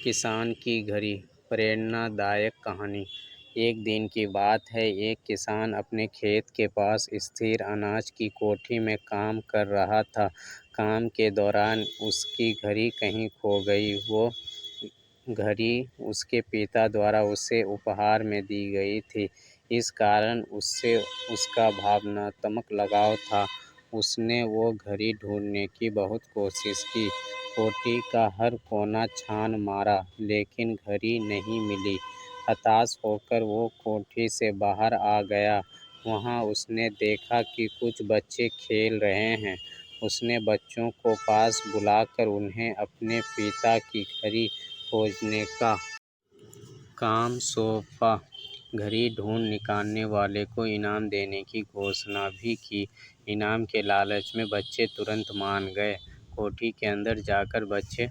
किसान की घड़ी प्रेरणादायक कहानी। एक दिन की बात है, एक किसान अपने खेत के पास स्थिर अनाज की कोठी में काम कर रहा था। काम के दौरान उसकी घड़ी कहीं खो गई। वो घड़ी उसके पिता द्वारा उसे उपहार में दी गई थी। इस कारण उससे उसका भावनात्मक लगाव था। उसने वो घड़ी ढूंढने की बहुत कोशिश की। कोठी का हर कोना छान मारा, लेकिन घड़ी नहीं मिली। हताश होकर वो कोठी से बाहर आ गया। वहाँ उसने देखा कि कुछ बच्चे खेल रहे हैं। उसने बच्चों को पास बुलाकर उन्हें अपने पिता की घड़ी खोजने का काम सौंपा। घड़ी ढूंढ निकालने वाले को इनाम देने की घोषणा भी की। इनाम के लालच में बच्चे तुरंत मान गए। कोठी के अंदर जाकर बच्चे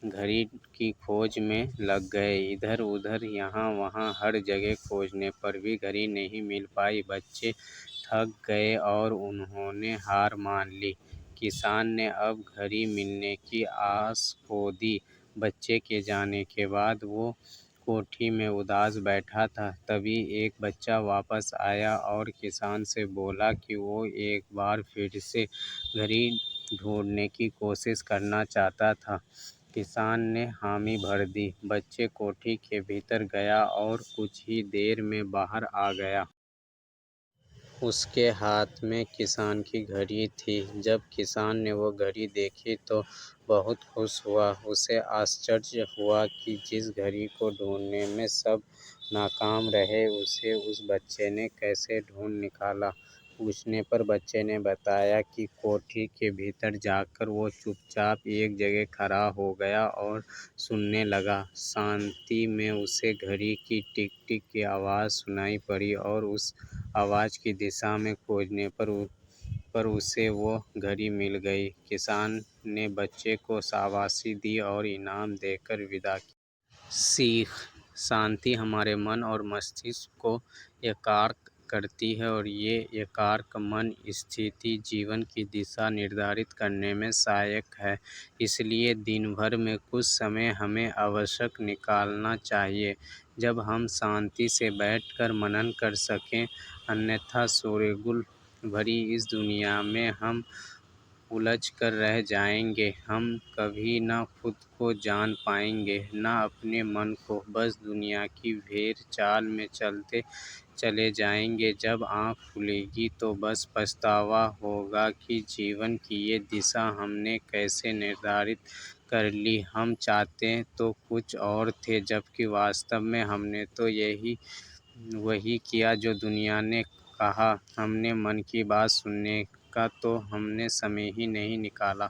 घड़ी की खोज में लग गए। इधर उधर यहाँ वहाँ हर जगह खोजने पर भी घड़ी नहीं मिल पाई। बच्चे थक गए और उन्होंने हार मान ली। किसान ने अब घड़ी मिलने की आस खो दी। बच्चे के जाने के बाद वो कोठी में उदास बैठा था। तभी एक बच्चा वापस आया और किसान से बोला कि वो एक बार फिर से घड़ी ढूंढने की कोशिश करना चाहता था। किसान ने हामी भर दी। बच्चे कोठी के भीतर गया और कुछ ही देर में बाहर आ गया। उसके हाथ में किसान की घड़ी थी। जब किसान ने वो घड़ी देखी तो बहुत खुश हुआ। उसे आश्चर्य हुआ कि जिस घड़ी को ढूंढने में सब नाकाम रहे, उसे उस बच्चे ने कैसे ढूंढ निकाला। पूछने पर बच्चे ने बताया कि कोठी के भीतर जाकर वो चुपचाप एक जगह खड़ा हो गया और सुनने लगा। शांति में उसे घड़ी की टिक टिक की आवाज़ सुनाई पड़ी और उस आवाज़ की दिशा में खोजने पर उसे वो घड़ी मिल गई। किसान ने बच्चे को शाबाशी दी और इनाम देकर विदा किया। सीख: शांति हमारे मन और मस्तिष्क को एकाग्र करती है और ये एकाग्र मन स्थिति जीवन की दिशा निर्धारित करने में सहायक है। इसलिए दिन भर में कुछ समय हमें अवश्य निकालना चाहिए, जब हम शांति से बैठकर मनन कर सकें। अन्यथा शोरगुल भरी इस दुनिया में हम उलझ कर रह जाएंगे। हम कभी न खुद को जान पाएंगे, न अपने मन को। बस दुनिया की भेड़ चाल में चलते चले जाएंगे। जब आँख खुलेगी तो बस पछतावा होगा कि जीवन की ये दिशा हमने कैसे निर्धारित कर ली। हम चाहते तो कुछ और थे, जबकि वास्तव में हमने तो वही किया जो दुनिया ने कहा। हमने मन की बात सुनने का तो हमने समय ही नहीं निकाला।